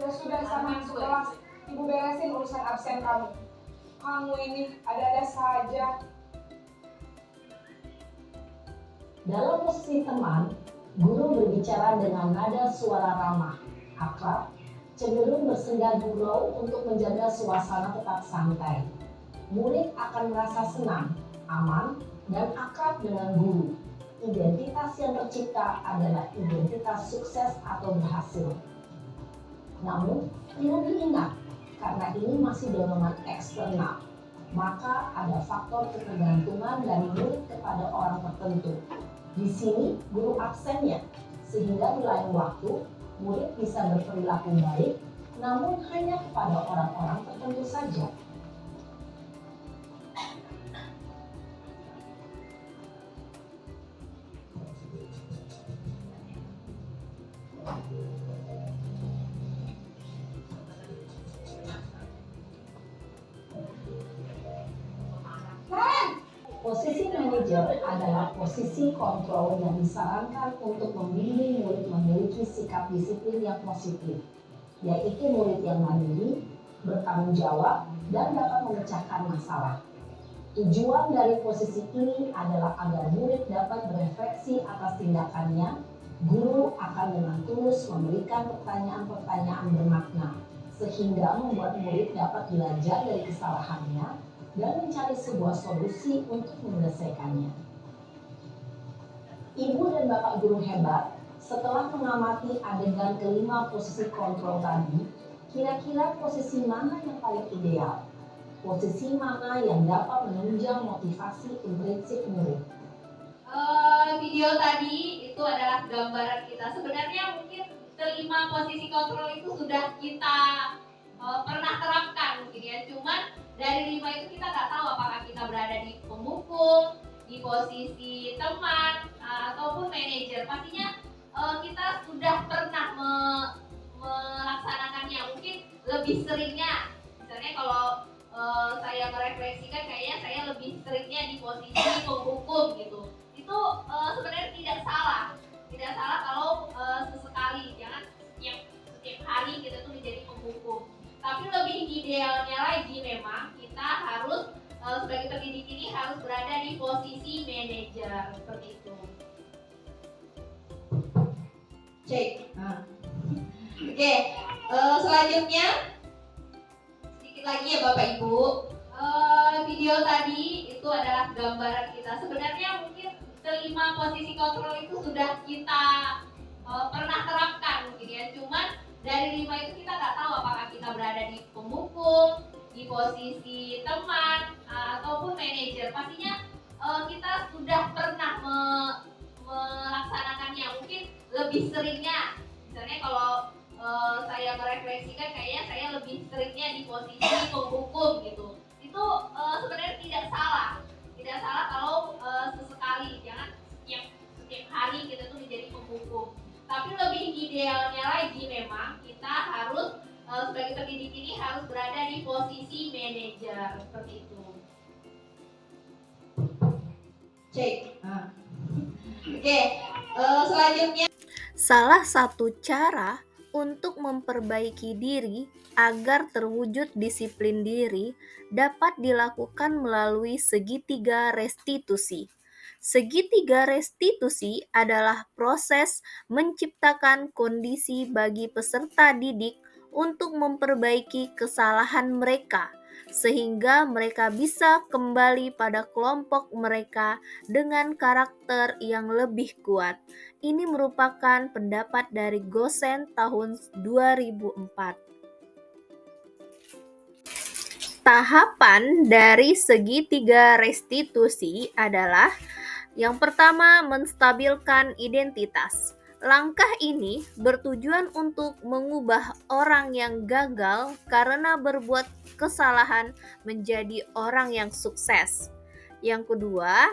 Ya sudah sana masuk kelas. Ibu beresin urusan absen kamu. Kamu ini ada-ada saja. Dalam posisi teman, guru berbicara dengan nada suara ramah, akrab, cenderung bersenda gurau untuk menjaga suasana tetap santai. Murid akan merasa senang, aman, dan akrab dengan guru. Identitas yang tercipta adalah identitas sukses atau berhasil. Namun, perlu diingat, karena ini masih dorongan eksternal, maka ada faktor ketergantungan dari murid kepada orang tertentu. Di sini guru absennya, sehingga di lain waktu murid bisa berperilaku baik, namun hanya kepada orang-orang tertentu saja. Posisi manajer adalah posisi kontrol yang disarankan untuk membimbing murid memiliki sikap disiplin yang positif, yaitu murid yang mandiri, bertanggung jawab, dan dapat memecahkan masalah. Tujuan dari posisi ini adalah agar murid dapat berefleksi atas tindakannya. Guru akan dengan tulus memberikan pertanyaan-pertanyaan bermakna, sehingga membuat murid dapat belajar dari kesalahannya dan mencari sebuah solusi untuk menyelesaikannya. Ibu dan Bapak guru hebat, setelah mengamati adegan kelima posisi kontrol tadi, kira-kira posisi mana yang paling ideal? Posisi mana yang dapat menunjang motivasi intrinsik murid? Video tadi itu adalah gambaran kita. Sebenarnya mungkin kelima posisi kontrol itu sudah kita pernah terapkan mungkin ya. Cuman dari 5 itu kita nggak tahu apakah kita berada di pemukul, di posisi teman, ataupun manajer. Pastinya kita sudah pernah melaksanakannya. Mungkin lebih seringnya, misalnya kalau saya merefleksikan, kayaknya saya lebih seringnya di posisi penghukum gitu. Itu sebenarnya tidak salah kalau sesekali, jangan setiap hari kita tuh menjadi penghukum. Tapi lebih idealnya lagi memang kita harus sebagai pendidik ini harus berada di posisi manajer seperti itu. Cek. Oke, selanjutnya sedikit lagi ya Bapak Ibu. Video tadi itu adalah gambaran kita. Sebenarnya mungkin kelima posisi kontrol itu sudah kita pernah terapkan mungkin ya. Cuman dari 5 itu kita nggak tahu apakah kita berada di pemukul, di posisi teman, ataupun manajer. Pastinya kita sudah pernah melaksanakannya. Mungkin lebih seringnya, misalnya kalau saya merefleksikan, kayaknya saya lebih seringnya di posisi penghukum gitu. Itu sebenarnya tidak salah kalau sesekali, jangan setiap hari kita tuh menjadi penghukum. Tapi lebih idealnya lagi memang kita harus sebagai pendidik ini harus berada di posisi manajer seperti itu. Cek. Oke, selanjutnya. Salah satu cara untuk memperbaiki diri agar terwujud disiplin diri dapat dilakukan melalui segitiga restitusi. Segitiga restitusi adalah proses menciptakan kondisi bagi peserta didik untuk memperbaiki kesalahan mereka, sehingga mereka bisa kembali pada kelompok mereka dengan karakter yang lebih kuat. Ini merupakan pendapat dari Gosen tahun 2004. Tahapan dari segitiga restitusi adalah yang pertama, menstabilkan identitas. Langkah ini bertujuan untuk mengubah orang yang gagal karena berbuat kesalahan menjadi orang yang sukses. Yang kedua,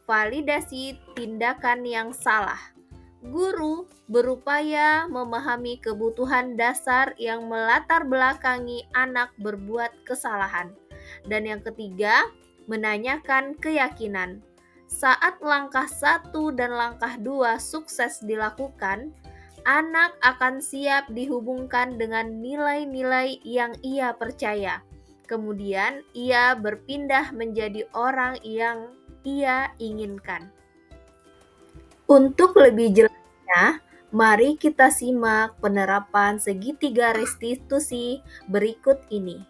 validasi tindakan yang salah. Guru berupaya memahami kebutuhan dasar yang melatar belakangi anak berbuat kesalahan. Dan yang ketiga, menanyakan keyakinan. Saat langkah 1 dan langkah 2 sukses dilakukan, anak akan siap dihubungkan dengan nilai-nilai yang ia percaya. Kemudian ia berpindah menjadi orang yang ia inginkan. Untuk lebih jelasnya, mari kita simak penerapan segitiga restitusi berikut ini.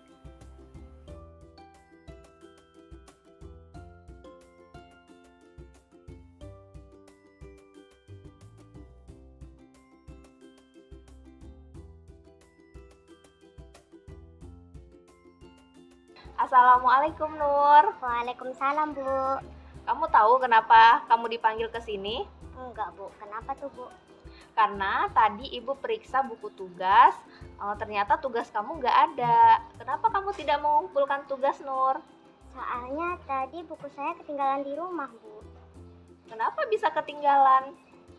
Assalamualaikum Nur. Waalaikumsalam, Bu. Kamu tahu kenapa kamu dipanggil ke sini? Enggak, Bu. Kenapa tuh, Bu? Karena tadi Ibu periksa buku tugas, ternyata tugas kamu nggak ada. Kenapa kamu tidak mengumpulkan tugas, Nur? Soalnya tadi buku saya ketinggalan di rumah, Bu. Kenapa bisa ketinggalan?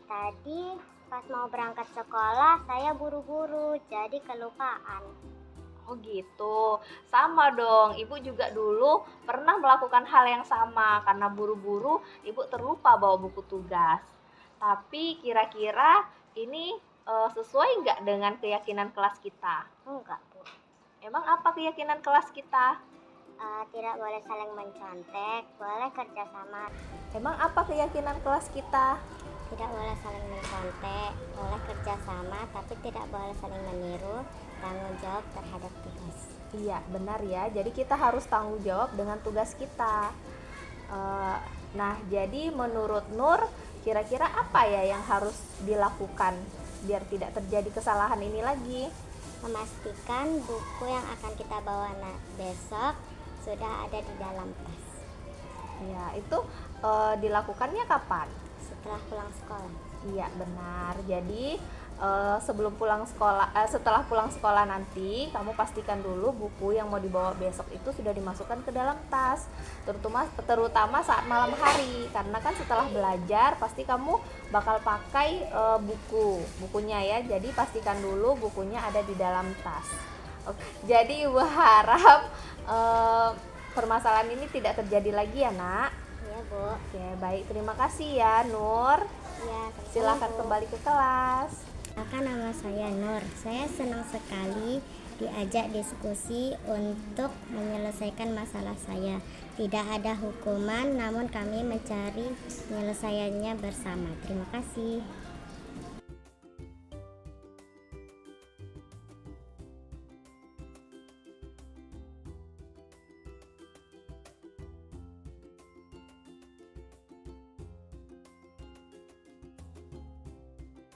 Tadi pas mau berangkat sekolah, saya buru-buru, jadi kelupaan. Oh gitu, sama dong. Ibu juga dulu pernah melakukan hal yang sama. Karena buru-buru, Ibu terlupa bawa buku tugas. Tapi kira-kira ini sesuai nggak dengan keyakinan kelas kita? Enggak, Bu. Emang apa keyakinan kelas kita? Tidak boleh saling mencontek, boleh kerjasama. Emang apa keyakinan kelas kita? Tidak boleh saling mencontek, boleh kerjasama, tapi tidak boleh saling meniru, tanggung jawab terhadap tugas. Iya, benar ya. Jadi kita harus tanggung jawab dengan tugas kita. Nah, jadi menurut Nur, kira-kira apa ya yang harus dilakukan biar tidak terjadi kesalahan ini lagi? Memastikan buku yang akan kita bawa besok sudah ada di dalam tas. Ya, itu dilakukannya kapan? Setelah pulang sekolah. Iya, benar. Jadi setelah pulang sekolah nanti kamu pastikan dulu buku yang mau dibawa besok itu sudah dimasukkan ke dalam tas, terutama saat malam hari, karena kan setelah belajar pasti kamu bakal pakai bukunya ya. Jadi pastikan dulu bukunya ada di dalam tas. Jadi Ibu harap permasalahan ini tidak terjadi lagi ya, Nak. Iya, Bu. Oke, baik. Terima kasih ya, Nur. Ya, Silakan kembali ke kelas. Nama saya Nur. Saya senang sekali diajak diskusi untuk menyelesaikan masalah saya. Tidak ada hukuman, namun kami mencari penyelesaiannya bersama. Terima kasih.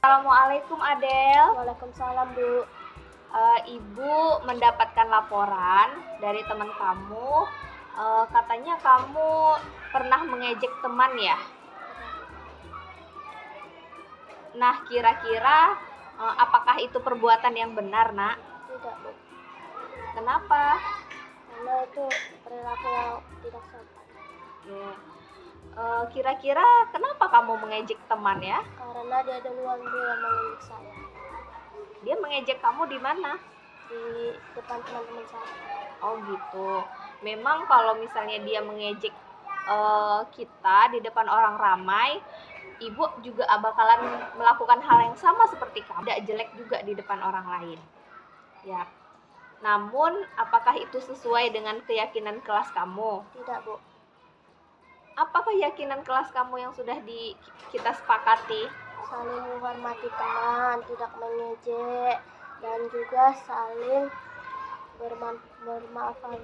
Assalamualaikum Adel. Waalaikumsalam, Bu. Ibu mendapatkan laporan dari teman kamu. Katanya kamu pernah mengejek teman ya? Nah, kira-kira apakah itu perbuatan yang benar, Nak? Tidak, Bu. Kenapa? Karena itu perilaku yang tidak sopan. Ya. Kira-kira kenapa kamu mengejek teman ya? Karena dia duluan yang mengejek saya Dia mengejek kamu di mana? di depan teman-teman saya. Oh gitu. Memang kalau misalnya dia mengejek kita di depan orang ramai, Ibu juga bakalan melakukan hal yang sama seperti kamu. Tidak jelek juga di depan orang lain. Ya. Namun, apakah itu sesuai dengan keyakinan kelas kamu? Tidak, Bu. Apa keyakinan kelas kamu yang sudah kita sepakati? Saling menghormati teman, tidak mengejek, dan juga saling bermaafkan.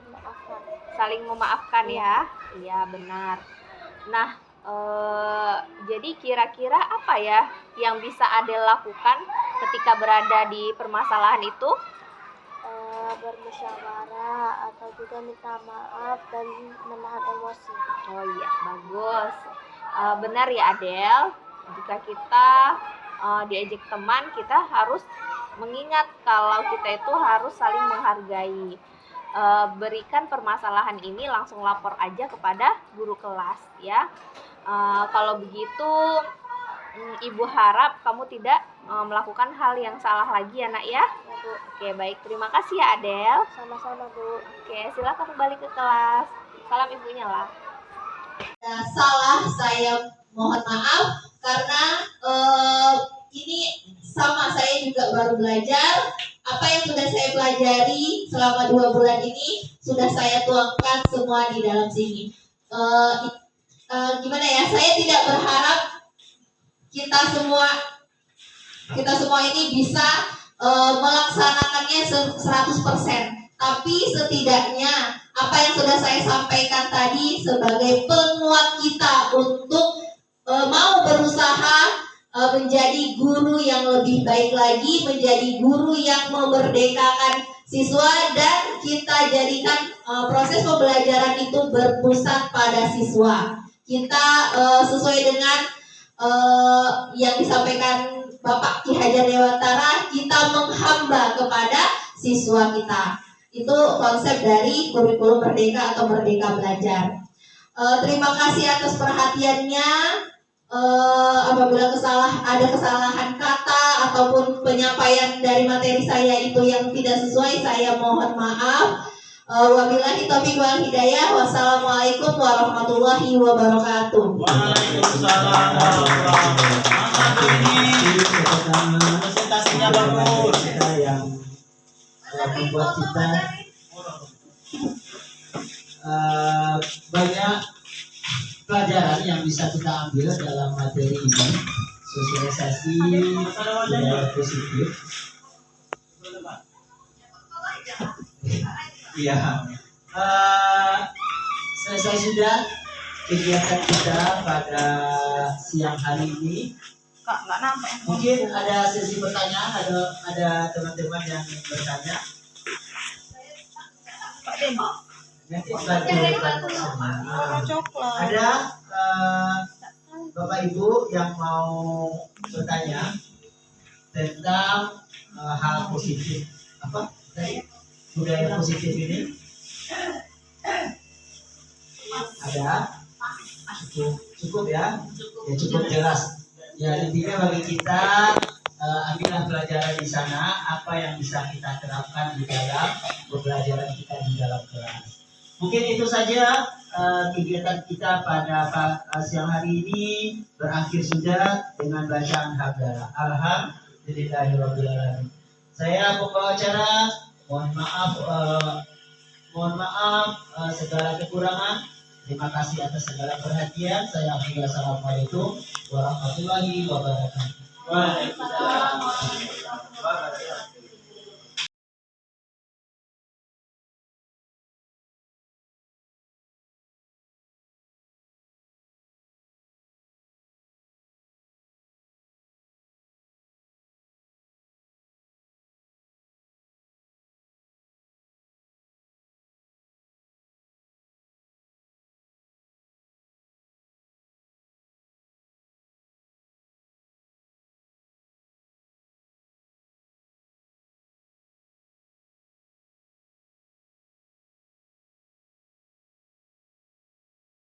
Saling memaafkan ya? Iya, benar. Nah, jadi kira-kira apa ya yang bisa Adel lakukan ketika berada di permasalahan itu? Bermusyawarah atau juga minta maaf dan menahan emosi. Oh iya, bagus. Benar ya Adel, jika kita diejek teman, kita harus mengingat kalau kita itu harus saling menghargai. Berikan permasalahan ini langsung lapor aja kepada guru kelas ya. Kalau begitu Ibu harap kamu tidak melakukan hal yang salah lagi ya Nak ya. Ya, Bu. Oke, baik, terima kasih ya Adel. Sama-sama, Bu. Oke, silakan kembali ke kelas. Salam ibunya lah. Salah, saya mohon maaf karena ini sama, saya juga baru belajar. Apa yang sudah saya pelajari selama 2 bulan ini sudah saya tuangkan semua di dalam sini. Gimana ya, saya tidak berharap kita semua ini bisa melaksanakannya 100%. Tapi setidaknya apa yang sudah saya sampaikan tadi sebagai penguat kita untuk mau berusaha menjadi guru yang lebih baik lagi, menjadi guru yang memerdekakan siswa, dan kita jadikan proses pembelajaran itu berpusat pada siswa. Kita sesuai dengan yang disampaikan Bapak Ki Hajar Dewantara, kita menghamba kepada siswa kita. Itu konsep dari kurikulum Merdeka atau Merdeka Belajar. Terima kasih atas perhatiannya. Apabila ada kesalahan kata ataupun penyampaian dari materi saya itu yang tidak sesuai, saya mohon maaf. Wabillahi taufiq wal hidayah. Wassalamualaikum warahmatullahi wabarakatuh. Waalaikumsalam warahmatullahi wabarakatuh. Presentasinya bagus. Yang membuat kita banyak pelajaran yang bisa kita ambil dalam materi ini. Sosialisasi budaya positif. Iya. Selesai sudah kegiatan kita pada siang hari ini. Kak, nggak nampak. Mungkin ada sesi pertanyaan, ada teman-teman yang ingin bertanya. Pak Den. Nanti bantu Coklat. ada Bapak Ibu yang mau bertanya tentang hal positif apa tadi budaya positif ini? Ada? Cukup ya? Ya cukup jelas. Ya intinya bagi kita ambillah pelajaran di sana apa yang bisa kita terapkan di dalam pembelajaran kita di dalam kelas. Mungkin itu saja kegiatan kita pada siang hari ini berakhir sudah dengan bacaan hamdalah. Alhamdulillahirobbilalamin. Saya pembawa acara, mohon maaf segala kekurangan. Terima kasih atas segala perhatian. Saya akhiri. Assalamualaikum warahmatullahi wabarakatuh. Waalaikumsalam warahmatullahi wabarakatuh.